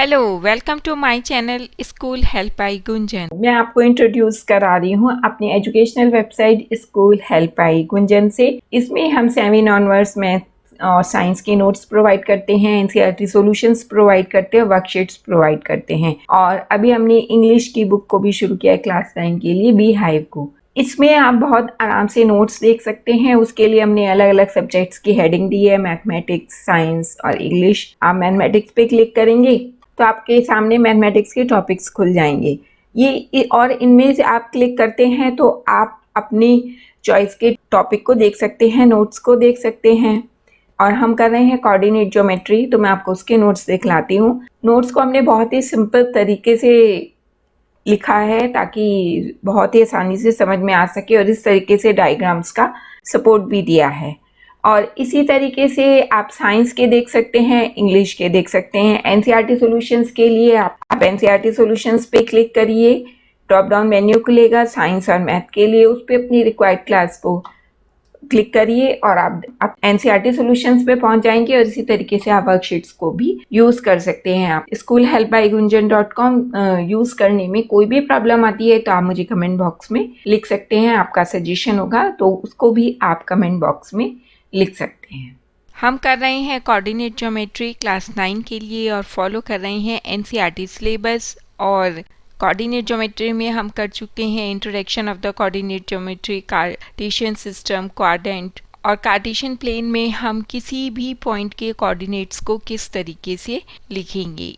Hello, welcome to my channel school help by Gunjan. मैं आपको introduce करा रही हूँ अपनी educational website school help by Gunjan से। इसमें हम सेमी नॉन वर्स मैथ और साइंस के नोट्स प्रोवाइड करते हैं, एनसीईआरटी सॉल्यूशंस प्रोवाइड करते हैं, वर्कशीट्स प्रोवाइड करते हैं। और अभी हमने इंग्लिश की बुक को भी शुरू किया है क्लास 9 के लिए, बी हाइव को। इसमें आप बहुत आराम से नोट्स देख सकते हैं। उसके लिए हमने अलग अलग सब्जेक्ट्स की हेडिंग दी है, मैथमेटिक्स, साइंस और इंग्लिश। आप मैथमेटिक्स पे क्लिक करेंगे तो आपके सामने मैथमेटिक्स के टॉपिक्स खुल जाएंगे। ये और इनमें से आप क्लिक करते हैं तो आप अपनी चॉइस के टॉपिक को देख सकते हैं, नोट्स को देख सकते हैं। और हम कर रहे हैं कोऑर्डिनेट ज्योमेट्री, तो मैं आपको उसके नोट्स दिखलाती हूँ। नोट्स को हमने बहुत ही सिंपल तरीके से लिखा है ताकि बहुत ही आसानी से समझ में आ सके, और इस तरीके से डायग्राम्स का सपोर्ट भी दिया है। और इसी तरीके से आप साइंस के देख सकते हैं, इंग्लिश के देख सकते हैं। एनसीईआरटी सॉल्यूशंस के लिए आप एनसीईआरटी सॉल्यूशंस पे क्लिक करिए, ड्रॉप डाउन मेन्यू खुलेगा साइंस और मैथ के लिए। उस पर अपनी रिक्वायर्ड क्लास को क्लिक करिए और आप एनसीईआरटी सॉल्यूशंस पे पहुंच जाएंगे। और इसी तरीके से आप वर्कशीट्स को भी यूज कर सकते हैं। आप schoolhelpbygunjan.com यूज करने में कोई भी प्रॉब्लम आती है तो आप मुझे कमेंट बॉक्स में लिख सकते हैं। आपका सजेशन होगा तो उसको भी आप कमेंट बॉक्स में लिख सकते हैं। हम कर रहे हैं कोऑर्डिनेट ज्योमेट्री क्लास 9 के लिए और फॉलो कर रहे हैं एनसीईआरटी सिलेबस। और कोऑर्डिनेट ज्योमेट्री में हम कर चुके हैं introduction of the coordinate geometry, Cartesian system, quadrant. और कार्टेशियन प्लेन में हम किसी भी पॉइंट के कोऑर्डिनेट्स को किस तरीके से लिखेंगे,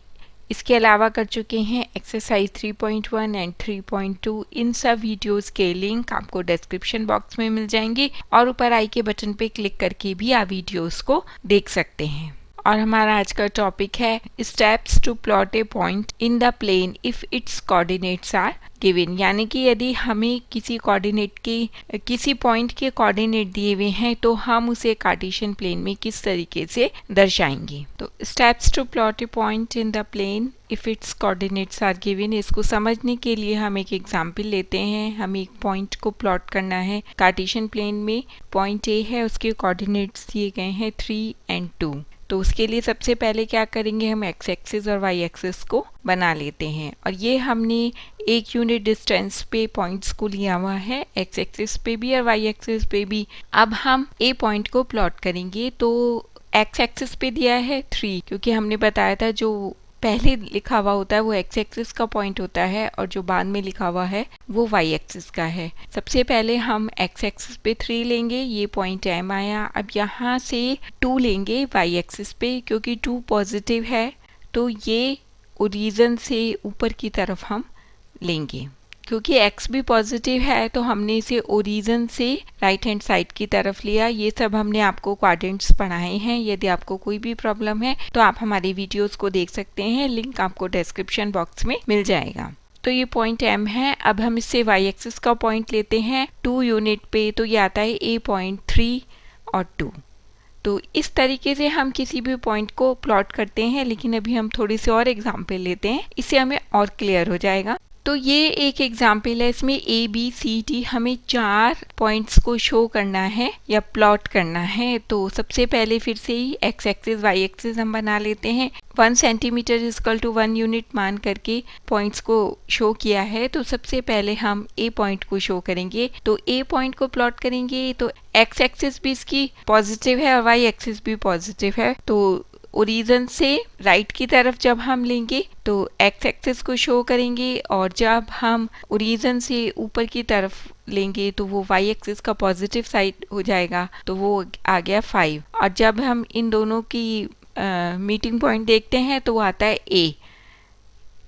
इसके अलावा कर चुके हैं एक्सरसाइज 3.1 एंड 3.2। इन सब वीडियोस के लिंक आपको डिस्क्रिप्शन बॉक्स में मिल जाएंगे और ऊपर आई के बटन पे क्लिक करके भी आप वीडियोस को देख सकते हैं। और हमारा आज का टॉपिक है steps to plot a point in the plane if its coordinates are given. यानी कि यदि हमें किसी कोऑर्डिनेट के किसी पॉइंट के कोऑर्डिनेट दिए हुए हैं तो हम उसे कार्टेशियन प्लेन में किस तरीके से दर्शाएंगे। तो steps to plot a point in the plane if its coordinates are given, इसको समझने के लिए हम एक एग्जांपल लेते हैं। हमें एक पॉइंट को प्लॉट करना है कार्टेशियन प्लेन में। पॉइंट ए है, उसके कोऑर्डिनेट्स दिए गए हैं 3 और 2। तो उसके लिए सबसे पहले क्या करेंगे, हम एक्स एक्सिस और वाई एक्सिस को बना लेते हैं। और ये हमने एक यूनिट डिस्टेंस पे पॉइंट्स को लिया हुआ है, एक्स एक्सिस पे भी और वाई एक्सिस पे भी। अब हम ए पॉइंट को प्लॉट करेंगे। तो एक्स एक्सिस पे दिया है 3, क्योंकि हमने बताया था जो पहले लिखा हुआ होता है वो एक्स एक्सिस का पॉइंट होता है और जो बाद में लिखा हुआ है वो वाई एक्सिस का है। सबसे पहले हम एक्स एक्सिस पे 3 लेंगे, ये पॉइंट एम आया। अब यहाँ से 2 लेंगे वाई एक्सिस पे, क्योंकि 2 पॉजिटिव है तो ये ओरिजिन से ऊपर की तरफ हम लेंगे। क्योंकि x भी पॉजिटिव है तो हमने इसे ओरिजिन से राइट हैंड साइड की तरफ लिया। ये सब हमने आपको क्वाड्रेंट्स पढ़ाए हैं। यदि आपको कोई भी प्रॉब्लम है तो आप हमारी वीडियोस को देख सकते हैं, लिंक आपको डिस्क्रिप्शन बॉक्स में मिल जाएगा। तो ये पॉइंट m है। अब हम इससे y एक्सिस का पॉइंट लेते हैं 2 यूनिट पे, तो ये आता है a पॉइंट 3 और 2। तो इस तरीके से हम किसी भी पॉइंट को प्लॉट करते हैं। लेकिन अभी हम थोड़ी सी और एग्जाम्पल लेते हैं, इससे हमें और क्लियर हो जाएगा। तो ये एक एग्जाम्पल है, इसमें ए बी सी डी हमें 4 पॉइंट्स को शो करना है या प्लॉट करना है। तो सबसे पहले फिर से ही एक्स एक्सिस वाई एक्सिस हम बना लेते हैं। 1 सेंटीमीटर इक्वल टू 1 यूनिट मान करके पॉइंट्स को शो किया है। तो सबसे पहले हम ए पॉइंट को शो करेंगे। तो ए पॉइंट को प्लॉट करेंगे तो एक्स एक्सिस भी इसकी पॉजिटिव है और वाई एक्सिस भी पॉजिटिव है। तो ओरिजिन से राइट की तरफ जब हम लेंगे तो एक्स एक्सिस को शो करेंगे, और जब हम ओरिजिन से ऊपर की तरफ लेंगे तो वो वाई एक्सिस का पॉजिटिव साइड हो जाएगा, तो वो आ गया 5। और जब हम इन दोनों की मीटिंग पॉइंट देखते हैं तो वो आता है ए,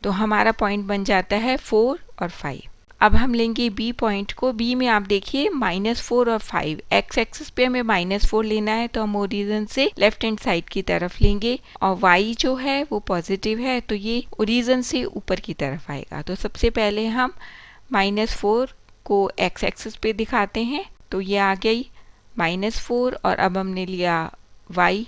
तो हमारा पॉइंट बन जाता है 4 और 5। अब हम लेंगे बी पॉइंट को। बी में आप देखिए -4 और 5, एक्स एक्सिस पे हमें -4 लेना है तो हम ओरिजिन से लेफ्ट हैंड साइड की तरफ लेंगे, और वाई जो है वो पॉजिटिव है तो ये ओरिजिन से ऊपर की तरफ आएगा। तो सबसे पहले हम -4 को एक्स एक्सिस पे दिखाते हैं, तो ये आ गई -4। और अब हमने लिया वाई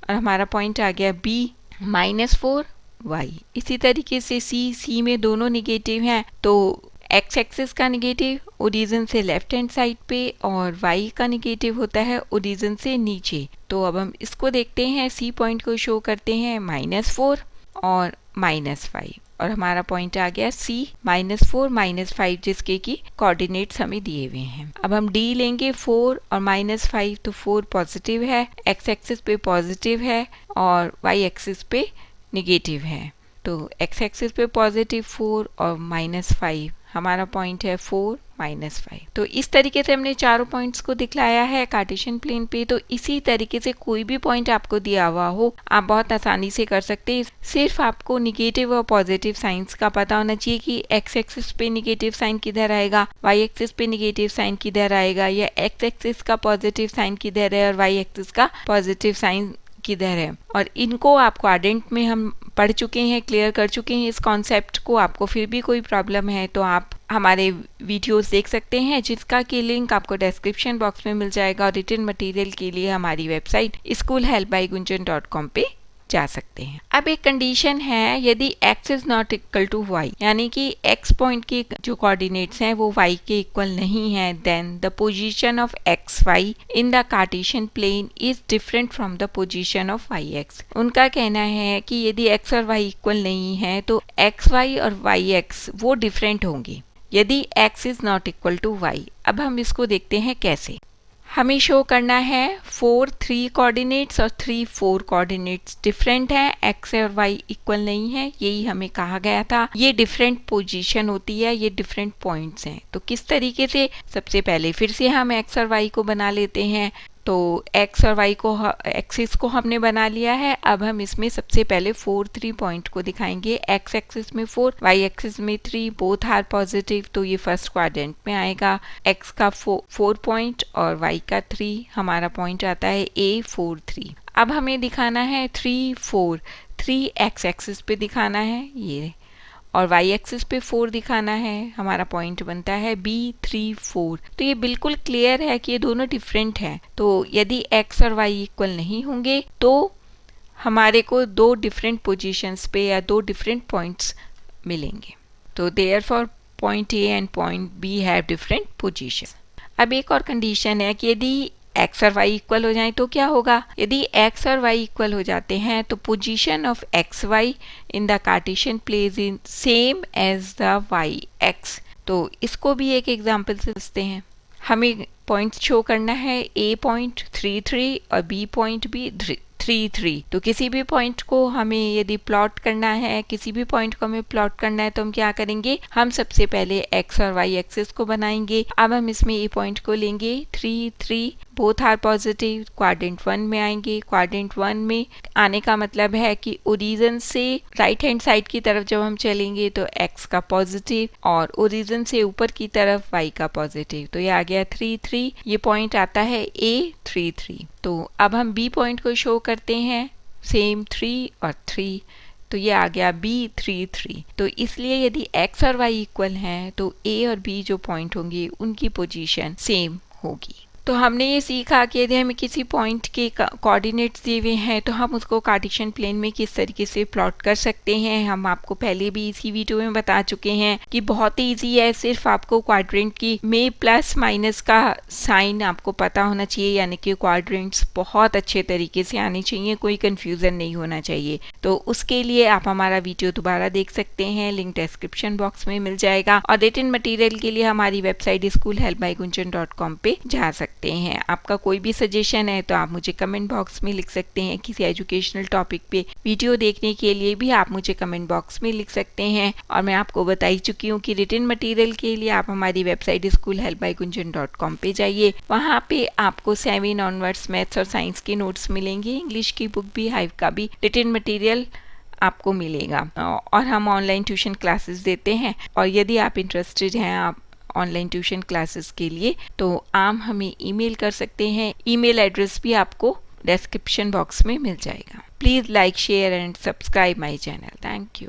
और हमारा पॉइंट आ गया बी -4 वाई। इसी तरीके से सी में दोनों निगेटिव हैं, तो एक्स एक्सिस का निगेटिव ओरिजिन से लेफ्ट हैंड साइड पे और वाई का निगेटिव होता है ओरिजिन से नीचे। तो अब हम इसको देखते हैं, सी पॉइंट को शो करते हैं -4 और -5 और हमारा पॉइंट आ गया C -4 -5 जिसके की कोऑर्डिनेट्स हमें दिए हुए हैं। अब हम D लेंगे 4 और -5 तो 4 पॉजिटिव है, x एक्सिस पे पॉजिटिव है और y एक्सिस पे निगेटिव है। तो x एक्सिस पे पॉजिटिव 4 और -5 हमारा पॉइंट है 4 -5। तो इस तरीके से हमने चारों पॉइंट्स को दिखलाया है कार्टेशियन प्लेन पे। तो इसी तरीके से कोई भी पॉइंट आपको दिया हुआ हो आप बहुत आसानी से कर सकते हैं। सिर्फ आपको निगेटिव और पॉजिटिव साइंस का पता होना चाहिए कि x एक्सिस पे निगेटिव साइन किधर आएगा, y एक्सिस पे निगेटिव साइन किधर आएगा, या x एक्सिस का पॉजिटिव साइन किधर है और y एक्सिस का पॉजिटिव साइन किधर है। और इनको आप क्वाड्रेंट में हम पढ़ चुके हैं, क्लियर कर चुके हैं इस कॉन्सेप्ट को। आपको फिर भी कोई प्रॉब्लम है तो आप हमारे वीडियोस देख सकते हैं जिसका कि लिंक आपको डिस्क्रिप्शन बॉक्स में मिल जाएगा। और रिटन मटेरियल के लिए हमारी वेबसाइट schoolhelpbygunjan.com पे जा सकते हैं। अब एक कंडीशन है, यदि x is not equal to y यानी कि x पॉइंट के जो कोऑर्डिनेट्स हैं वो y के इक्वल नहीं है, then the position of xy in the Cartesian plane is different from the position of yx। उनका कहना है कि यदि x और y इक्वल नहीं है तो xy और yx वो डिफरेंट होंगे यदि x is not equal to y। अब हम इसको देखते हैं कैसे। हमें शो करना है 4 3 कोऑर्डिनेट्स और 3 4 कोऑर्डिनेट्स डिफरेंट हैं, x और y इक्वल नहीं है, यही हमें कहा गया था। ये डिफरेंट पोजीशन होती है, ये डिफरेंट पॉइंट्स हैं। तो किस तरीके से, सबसे पहले फिर से हम x और y को बना लेते हैं। तो x और y को एक्सिस को हमने बना लिया है। अब हम इसमें सबसे पहले 4 3 पॉइंट को दिखाएंगे। x एक्सिस में 4, y एक्सिस में 3, बोथ आर पॉजिटिव, तो ये फर्स्ट क्वाड्रेंट में आएगा। x का 4 पॉइंट और y का 3, हमारा पॉइंट आता है A 4 3। अब हमें दिखाना है 3 4, 3 x एक्सिस पे दिखाना है ये, और y एक्सिस पे 4 दिखाना है, हमारा पॉइंट बनता है B 3 4। तो ये बिल्कुल क्लियर है कि ये दोनों डिफरेंट हैं। तो यदि x और y इक्वल नहीं होंगे तो हमारे को दो डिफरेंट पोजीशंस पे या दो डिफरेंट पॉइंट्स मिलेंगे। तो therefore point A and point B have different position. अब एक और कंडीशन है कि यदि x और y इक्वल हो जाए तो क्या होगा। यदि x और y इक्वल हो जाते हैं तो position of X Y in the Cartesian plane is same as the y x। तो इसको भी एक एग्जांपल से समझते हैं। हमें पॉइंट शो करना है, A पॉइंट 3 3 और B पॉइंट भी 3 3। तो किसी भी पॉइंट को हमें यदि प्लॉट करना है, किसी भी पॉइंट को हमें प्लॉट करना है तो हम क्या करेंगे, हम सबसे पहले x और y एक्सिस को बनाएंगे। अब हम इसमें A पॉइंट को लेंगे 3 3, बोथ आर पॉजिटिव, क्वाड्रेंट 1 में आएंगे। क्वाड्रेंट 1 में आने का मतलब है कि ओरिजिन से राइट हैंड साइड की तरफ जब हम चलेंगे तो x का पॉजिटिव और ओरिजिन से ऊपर की तरफ y का पॉजिटिव। तो ये आ गया 3 3, ये पॉइंट आता है A 3 3। तो अब हम B पॉइंट को शो करते हैं, सेम 3 और 3, तो ये आ गया B 3 3। तो इसलिए यदि x और y इक्वल हैं तो A और B जो पॉइंट होंगे उनकी पोजीशन सेम होगी। तो हमने ये सीखा कि यदि हमें किसी पॉइंट के कोऑर्डिनेट्स दिए हुए हैं तो हम उसको कार्टेशियन प्लेन में किस तरीके से प्लॉट कर सकते हैं। हम आपको पहले भी इसी वीडियो में बता चुके हैं कि बहुत ही ईजी है, सिर्फ आपको क्वाड्रेंट की में प्लस माइनस का साइन आपको पता होना चाहिए, यानी कि क्वाड्रेंट्स बहुत अच्छे तरीके से आने चाहिए, कोई कन्फ्यूज़न नहीं होना चाहिए। तो उसके लिए आप हमारा वीडियो दोबारा देख सकते हैं, लिंक डिस्क्रिप्शन बॉक्स में मिल जाएगा। और रिटन मटेरियल के लिए हमारी वेबसाइट schoolhelpbygunjan.com पे जा सकते हैं। आपका कोई भी सजेशन है तो आप मुझे कमेंट बॉक्स में लिख सकते हैं। किसी एजुकेशनल टॉपिक पे वीडियो देखने के लिए भी आप मुझे कमेंट बॉक्स में लिख सकते हैं। और मैं आपको बता ही चुकी हूँ कि रिटन मटेरियल के लिए आप हमारी वेबसाइट schoolhelpbygunjan.com पे जाइए। वहाँ पे आपको 7 ऑनवर्ड्स मैथ्स और साइंस के नोट्स मिलेंगे, इंग्लिश की बुक भी, हाइव का भी रिटन मटेरियल आपको मिलेगा। और हम ऑनलाइन ट्यूशन क्लासेस देते हैं, और यदि आप इंटरेस्टेड हैं आप ऑनलाइन ट्यूशन क्लासेस के लिए तो आप हमें ईमेल कर सकते हैं। ईमेल एड्रेस भी आपको डिस्क्रिप्शन बॉक्स में मिल जाएगा। Please like, share and subscribe my channel. Thank you.